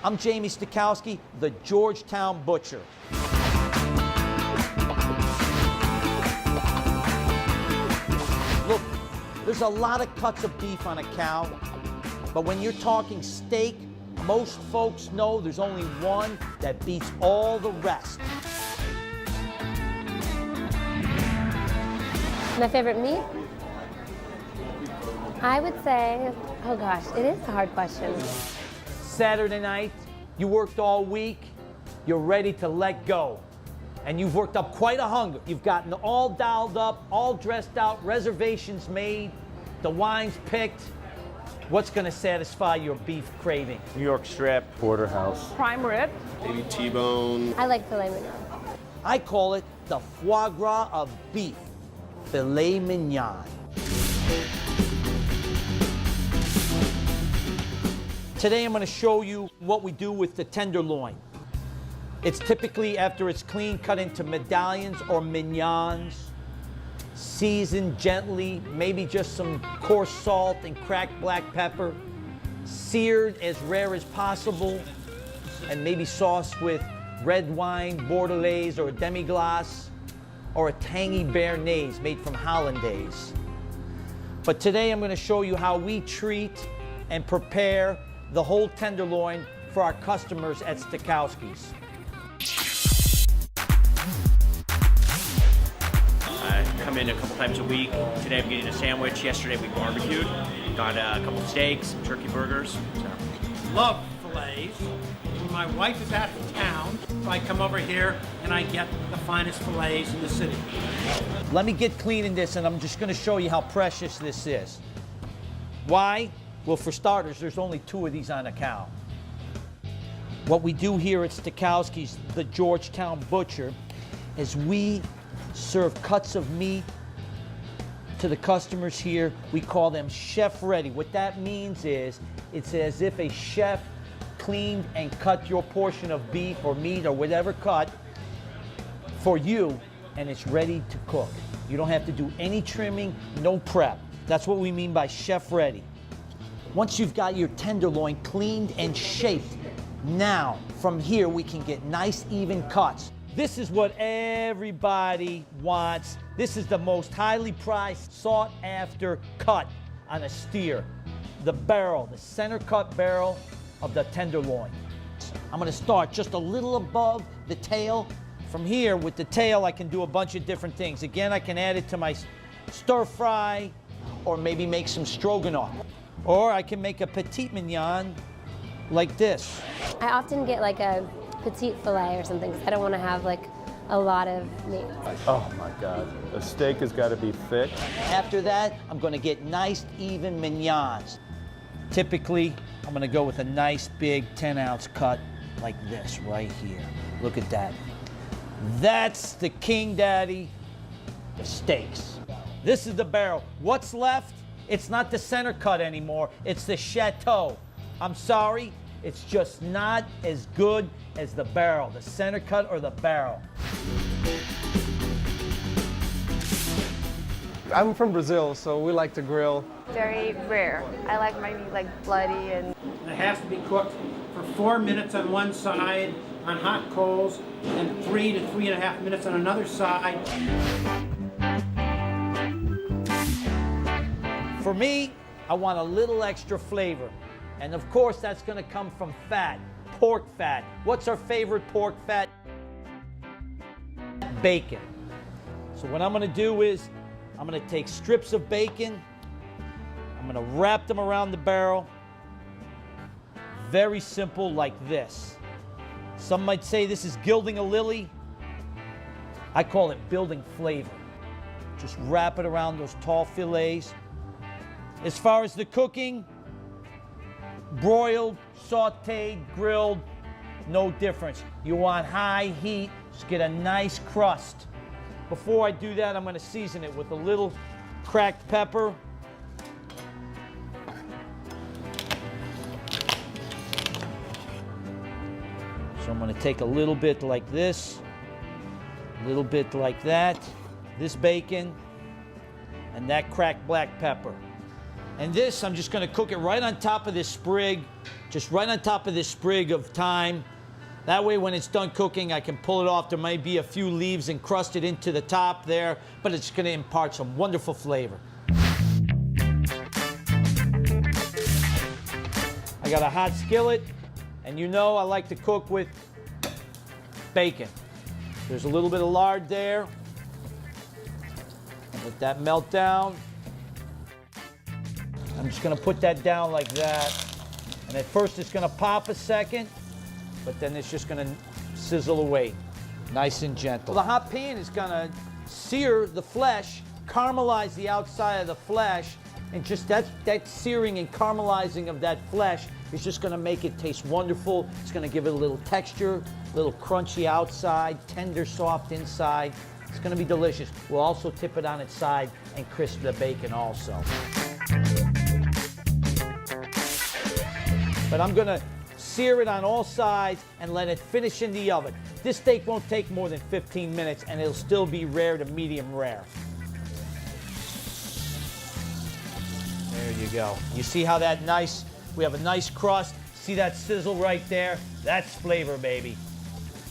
I'm Jamie Stachowski, the Georgetown Butcher. Look, there's a lot of cuts of beef on a cow, but when you're talking steak, most folks know there's only one that beats all the rest. My favorite meat? I would say, oh gosh, it is a hard question. Saturday night, you worked all week, you're ready to let go. And you've worked up quite a hunger. You've gotten all dialed up, all dressed out, reservations made, the wines picked. What's gonna satisfy your beef craving? New York strip, porterhouse, Prime rib. Maybe T-bone. I like filet mignon. I call it the foie gras of beef, filet mignon. Today I'm gonna show you what we do with the tenderloin. It's typically, after it's clean, cut into medallions or mignons, seasoned gently, maybe just some coarse salt and cracked black pepper, seared as rare as possible, and maybe sauced with red wine, bordelaise, or a demi-glace, or a tangy béarnaise made from hollandaise. But today I'm going to show you how we treat and prepare the whole tenderloin for our customers at Stachowski's. I come in a couple times a week. Today I'm getting a sandwich. Yesterday we barbecued. Got a couple of steaks, some turkey burgers. So. Love fillets. When my wife is out of town, so I come over here and I get the finest fillets in the city. Let me get clean in this, and I'm just going to show you how precious this is. Why? Well, for starters, there's only 2 of these on a cow. What we do here at Stachowski's, the Georgetown Butcher, is we serve cuts of meat to the customers here. We call them chef ready. What that means is it's as if a chef cleaned and cut your portion of beef or meat or whatever cut for you, and it's ready to cook. You don't have to do any trimming, no prep. That's what we mean by chef ready. Once you've got your tenderloin cleaned and shaped, now from here we can get nice even cuts. This is what everybody wants. This is the most highly prized, sought after cut on a steer. The barrel, the center cut barrel of the tenderloin. I'm gonna start just a little above the tail. From here, with the tail, I can do a bunch of different things. Again, I can add it to my stir fry, or maybe make some stroganoff. Or I can make a petite mignon like this. I often get like a petite filet or something because I don't want to have like a lot of meat. Oh my God. A steak has got to be thick. After that, I'm gonna get nice, even mignons. Typically, I'm gonna go with a nice big 10-ounce cut like this right here. Look at that. That's the King Daddy of steaks. This is the barrel. What's left? It's not the center cut anymore. It's the chateau. I'm sorry, it's just not as good as the barrel, the center cut or the barrel. I'm from Brazil, so we like to grill. Very rare. I like my meat like bloody and It has to be cooked for 4 minutes on one side on hot coals and 3 to 3.5 minutes on another side. For me, I want a little extra flavor. And of course, that's gonna come from fat, pork fat. What's our favorite pork fat? Bacon. So what I'm gonna do is, I'm gonna take strips of bacon, I'm gonna wrap them around the barrel. Very simple, like this. Some might say this is gilding a lily. I call it building flavor. Just wrap it around those tall fillets. As far as the cooking, broiled, sauteed, grilled, no difference. You want high heat, just get a nice crust. Before I do that, I'm gonna season it with a little cracked pepper. So I'm gonna take a little bit like this, a little bit like that, this bacon, and that cracked black pepper. And this, I'm just gonna cook it right on top of this sprig just right on top of this sprig of thyme. That way when it's done cooking, I can pull it off. There might be a few leaves encrusted into the top there, but it's gonna impart some wonderful flavor. I got a hot skillet, and you know I like to cook with bacon. There's a little bit of lard there. Let that melt down. I'm just gonna put that down like that. And at first it's gonna pop a second, but then it's just gonna sizzle away, nice and gentle. Well, the hot pan is gonna sear the flesh, caramelize the outside of the flesh, and just that searing and caramelizing of that flesh is just gonna make it taste wonderful. It's gonna give it a little texture, a little crunchy outside, tender, soft inside. It's gonna be delicious. We'll also tip it on its side and crisp the bacon also. But I'm gonna sear it on all sides and let it finish in the oven. This steak won't take more than 15 minutes and it'll still be rare to medium rare. There you go. You see how that nice, we have a nice crust. See that sizzle right there? That's flavor, baby.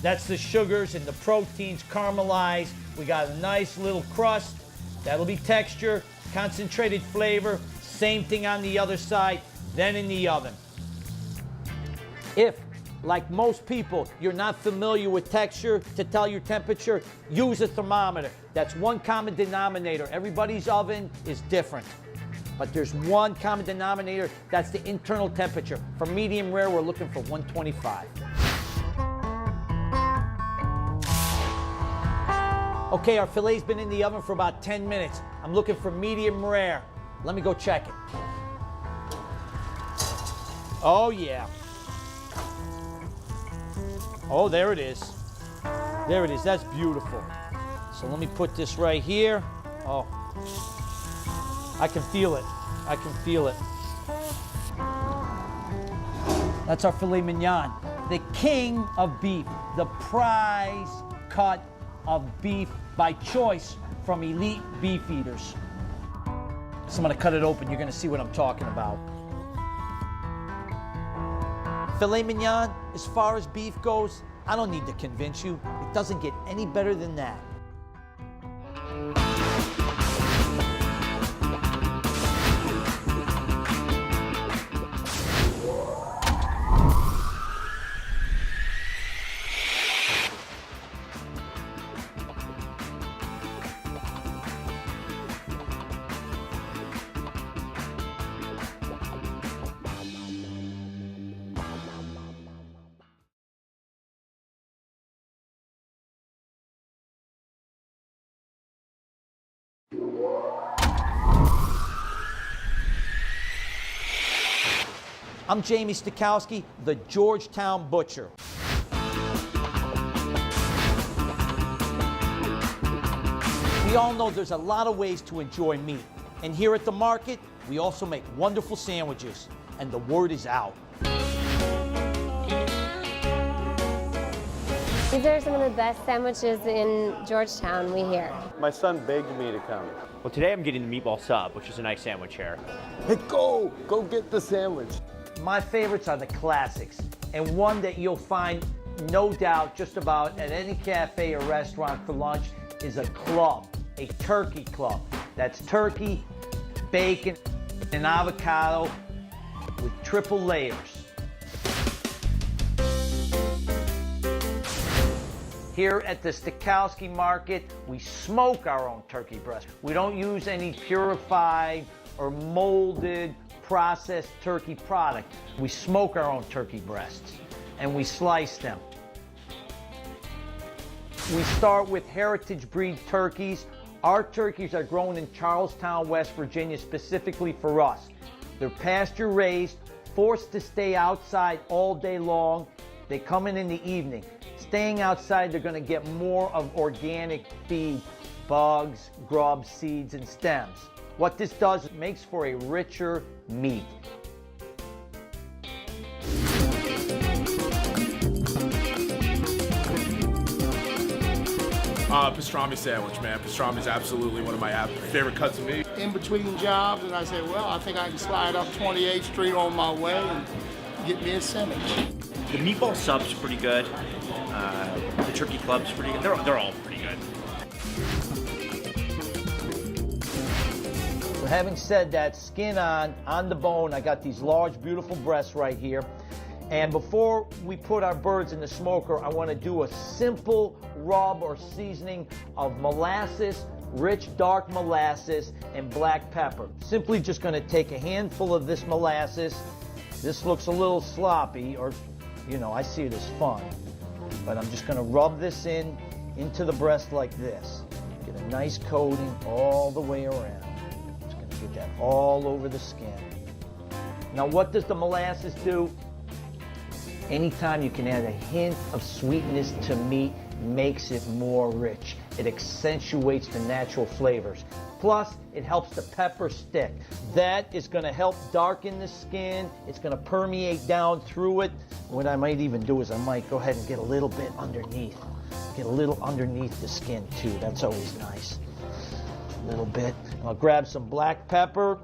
That's the sugars and the proteins caramelized. We got a nice little crust. That'll be texture, concentrated flavor. Same thing on the other side, then in the oven. If, like most people, you're not familiar with texture to tell your temperature, use a thermometer. That's one common denominator. Everybody's oven is different. But there's one common denominator, that's the internal temperature. For medium rare, we're looking for 125. Okay, our filet's been in the oven for about 10 minutes. I'm looking for medium rare. Let me go check it. Oh yeah. Oh, there it is. There it is, that's beautiful. So let me put this right here. Oh, I can feel it. I can feel it. That's our filet mignon, the king of beef, the prize cut of beef by choice from elite beef eaters. So I'm gonna cut it open, you're gonna see what I'm talking about. Filet mignon, as far as beef goes, I don't need to convince you. It doesn't get any better than that. I'm Jamie Stachowski, the Georgetown Butcher. We all know there's a lot of ways to enjoy meat. And here at the market, we also make wonderful sandwiches. And the word is out. These are some of the best sandwiches in Georgetown, we hear. My son begged me to come. Well, today I'm getting the meatball sub, which is a nice sandwich here. Hey, go get the sandwich. My favorites are the classics, and one that you'll find, no doubt, just about at any cafe or restaurant for lunch is a club, a turkey club. That's turkey, bacon, and avocado with triple layers. Here at the Stachowski Market, we smoke our own turkey breast. We don't use any purified or molded processed turkey product. We smoke our own turkey breasts and we slice them. We start with heritage breed turkeys. Our turkeys are grown in Charlestown, West Virginia, specifically for us. They're pasture raised, forced to stay outside all day long. They come in the evening. Staying outside, they're gonna get more of organic feed, bugs, grubs, seeds, and stems. What this does, it makes for a richer meat. Pastrami sandwich, man. Pastrami is absolutely one of my favorite cuts of meat. In between jobs, and I said, well, I think I can slide up 28th Street on my way and get me a sandwich. The meatball sub's pretty good. The turkey club's pretty good. They're all pretty good. So having said that, skin on the bone, I got these large, beautiful breasts right here. And before we put our birds in the smoker, I want to do a simple rub or seasoning of molasses, rich dark molasses, and black pepper. Simply just going to take a handful of this molasses. This looks a little sloppy, or, you know, I see it as fun. But I'm just going to rub this into the breast like this. Get a nice coating all the way around. Just going to get that all over the skin. Now, what does the molasses do? Anytime you can add a hint of sweetness to meat, makes it more rich. It accentuates the natural flavors. Plus, it helps the pepper stick. That is going to help darken the skin. It's going to permeate down through it. What I might even do is I might go ahead and get a little bit underneath. Get a little underneath the skin too. That's always nice. A little bit. I'll grab some black pepper.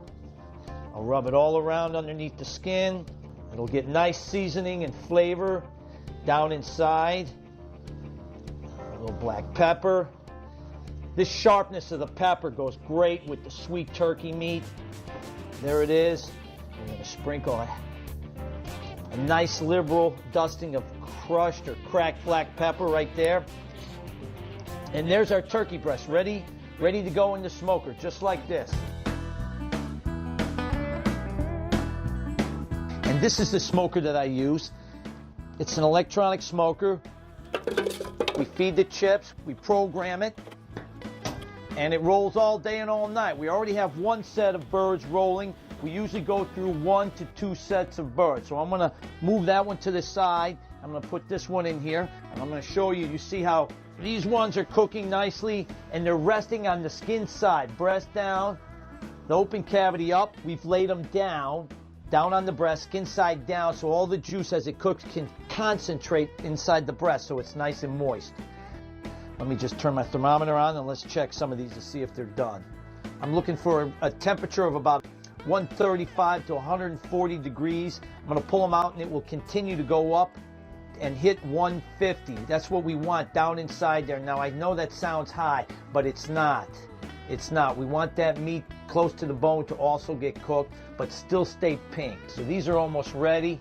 I'll rub it all around underneath the skin. It'll get nice seasoning and flavor down inside. A little black pepper. This sharpness of the pepper goes great with the sweet turkey meat. There it is. We're going to sprinkle a nice liberal dusting of crushed or cracked black pepper right there. And there's our turkey breast ready to go in the smoker, just like this. And this is the smoker that I use. It's an electronic smoker. We feed the chips, we program it, and it rolls all day and all night. We already have one set of birds rolling. We usually go through 1 to 2 sets of birds. So I'm going to move that one to the side. I'm going to put this one in here, and I'm going to show you. You see how these ones are cooking nicely, and they're resting on the skin side. Breast down, the open cavity up. We've laid them down on the breast, skin side down, so all the juice as it cooks can concentrate inside the breast so it's nice and moist. Let me just turn my thermometer on and let's check some of these to see if they're done. I'm looking for a temperature of about 135 to 140 degrees. I'm going to pull them out and it will continue to go up and hit 150. That's what we want down inside there. Now I know that sounds high, but it's not. It's not. We want that meat close to the bone to also get cooked, but still stay pink. So these are almost ready.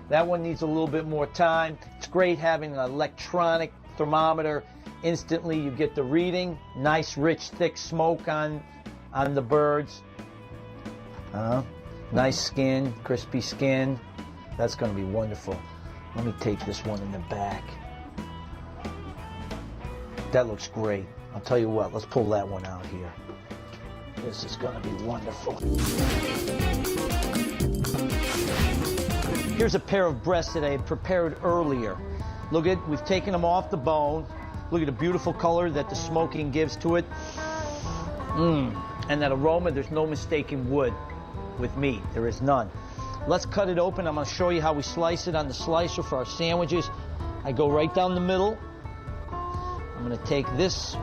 That one needs a little bit more time. It's great having an electronic thermometer. Instantly you get the reading. Nice, rich, thick smoke on the birds. Nice skin, crispy skin. That's going to be wonderful. Let me take this one in the back. That looks great. I'll tell you what, let's pull that one out here. This is going to be wonderful. Here's a pair of breasts that I had prepared earlier. Look at, we've taken them off the bone. Look at the beautiful color that the smoking gives to it. And that aroma, there's no mistaking wood with meat. There is none. Let's cut it open. I'm going to show you how we slice it on the slicer for our sandwiches. I go right down the middle. I'm going to take this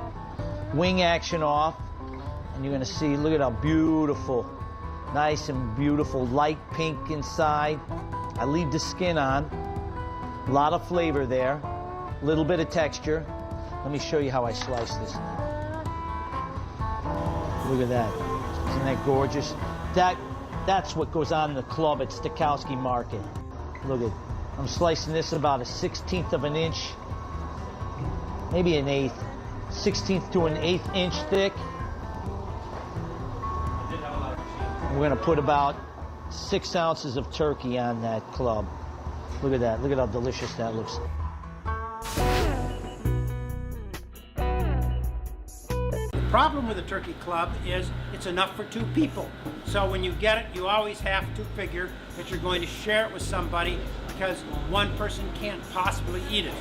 wing action off, and you're going to see, look at how beautiful, nice and beautiful, light pink inside. I leave the skin on, a lot of flavor there, a little bit of texture. Let me show you how I slice this now. Look at that, isn't that gorgeous? That's what goes on in the club at Stachowski Market. Look at, I'm slicing this about a 1/16 of an inch, maybe an 1/8, 1/16 to an 1/8 inch thick. We're going to put about 6 ounces of turkey on that club. Look at that. Look at how delicious that looks. The problem with a turkey club is it's enough for 2 people. So when you get it, you always have to figure that you're going to share it with somebody because one person can't possibly eat it.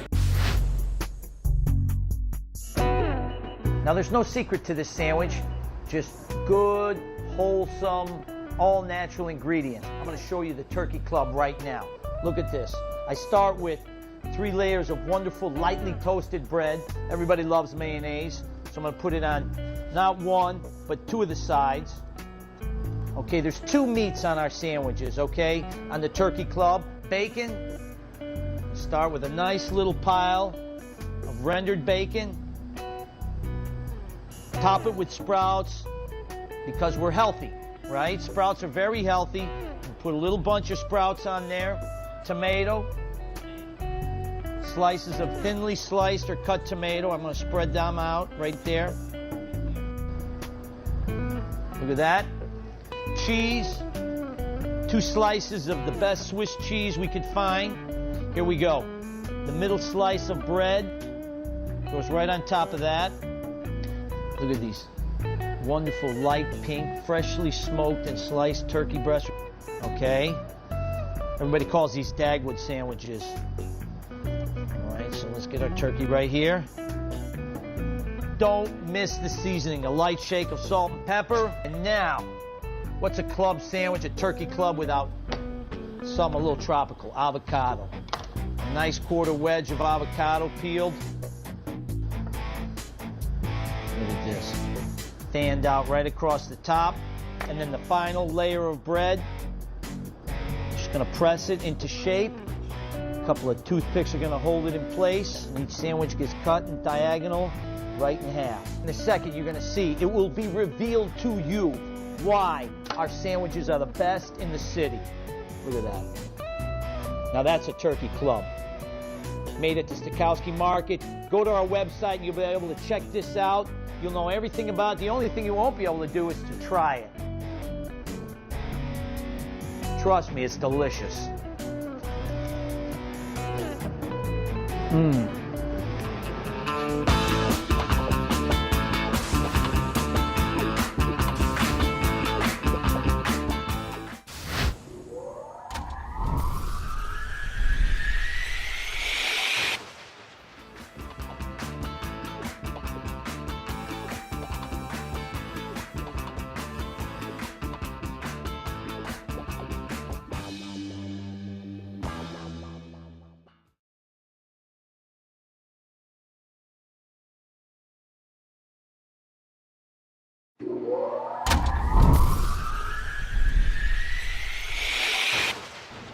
Now there's no secret to this sandwich, just good, wholesome, all natural ingredients. I'm going to show you the turkey club right now. Look at this. I start with 3 layers of wonderful, lightly toasted bread. Everybody loves mayonnaise, so I'm going to put it on not 1, but 2 of the sides. Okay, there's 2 meats on our sandwiches, okay? On the turkey club, bacon. Start with a nice little pile of rendered bacon. Top it with sprouts because we're healthy, right? Sprouts are very healthy. Put a little bunch of sprouts on there. Tomato. Slices of thinly sliced or cut tomato. I'm going to spread them out right there. Look at that. Cheese. 2 slices of the best Swiss cheese we could find. Here we go. The middle slice of bread goes right on top of that. Look at these wonderful light pink, freshly smoked and sliced turkey breast. Okay. Everybody calls these Dagwood sandwiches. All right, so let's get our turkey right here. Don't miss the seasoning. A light shake of salt and pepper. And now, what's a club sandwich, a turkey club without some a little tropical? Avocado. A nice quarter wedge of avocado peeled. Look at this. Fanned out right across the top. And then the final layer of bread. Just gonna press it into shape. A couple of toothpicks are gonna hold it in place. And each sandwich gets cut in diagonal right in half. In a second, you're gonna see it will be revealed to you why our sandwiches are the best in the city. Look at that. Now that's a turkey club. Made at the Stachowski Market. Go to our website and you'll be able to check this out. You'll know everything about it. The only thing you won't be able to do is to try it. Trust me, it's delicious.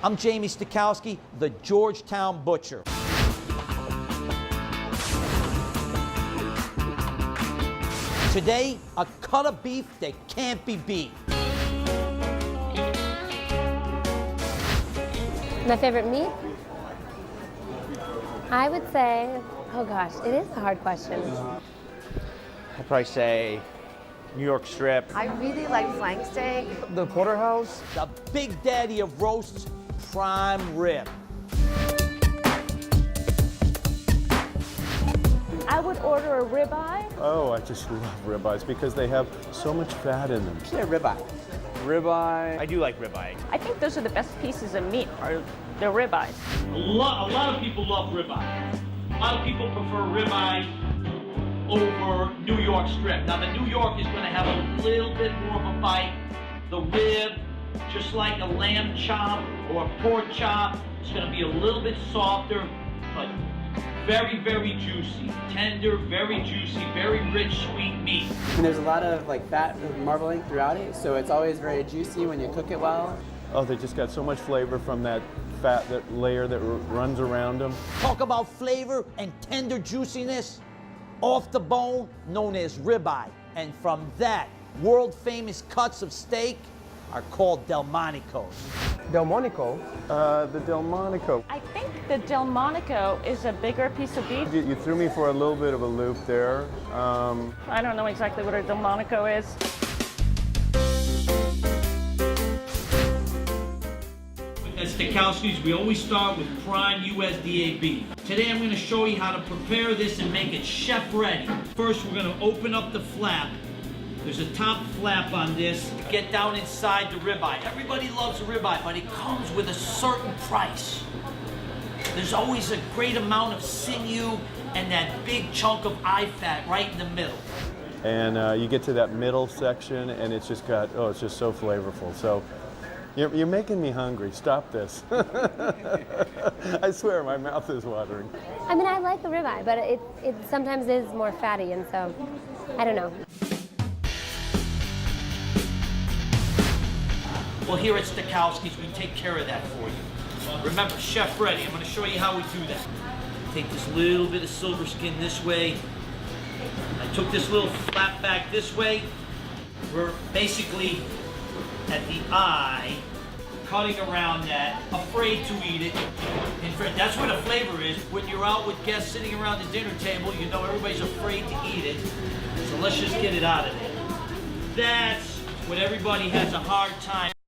I'm Jamie Stachowski, the Georgetown Butcher. Today, a cut of beef that can't be beat. My favorite meat? I would say, oh gosh, it is a hard question. I'd probably say New York strip. I really like flank steak. The porterhouse. The big daddy of roasts, prime rib. I would order a ribeye. Oh, I just love ribeyes because they have so much fat in them. Yeah, ribeye. Ribeye. I do like ribeye. I think those are the best pieces of meat, are the ribeyes. A lot of people love ribeye. A lot of people prefer ribeye over New York strip. Now the New York is going to have a little bit more of a bite. The rib, just like a lamb chop or a pork chop, it's going to be a little bit softer, but very, very juicy. Tender, very juicy, very rich, sweet meat. And there's a lot of like fat marbling throughout it, so it's always very juicy when you cook it well. Oh, they just got so much flavor from that fat, that layer that runs around them. Talk about flavor and tender juiciness. Off the bone, known as ribeye. And from that, world famous cuts of steak are called Delmonico's. Delmonico. The Delmonico. I think the Delmonico is a bigger piece of beef. You threw me for a little bit of a loop there. I don't know exactly what a Delmonico is. At Stachowski's, we always start with prime USDA beef. Today I'm going to show you how to prepare this and make it chef ready. First, we're going to open up the flap. There's a top flap on this. Get down inside the ribeye. Everybody loves a ribeye, but it comes with a certain price. There's always a great amount of sinew and that big chunk of eye fat right in the middle. And you get to that middle section and it's just got, oh, it's just so flavorful. So you're making me hungry. Stop this. I swear my mouth is watering. I mean, I like the ribeye, but it sometimes is more fatty, and so, I don't know. Well, here at Stachowski's, we take care of that for you. Remember, chef ready. I'm gonna show you how we do that. Take this little bit of silver skin this way. I took this little flap back this way. We're basically at the eye, cutting around that, afraid to eat it. And that's where the flavor is. When you're out with guests sitting around the dinner table, you know everybody's afraid to eat it. So let's just get it out of there. That's what everybody has a hard time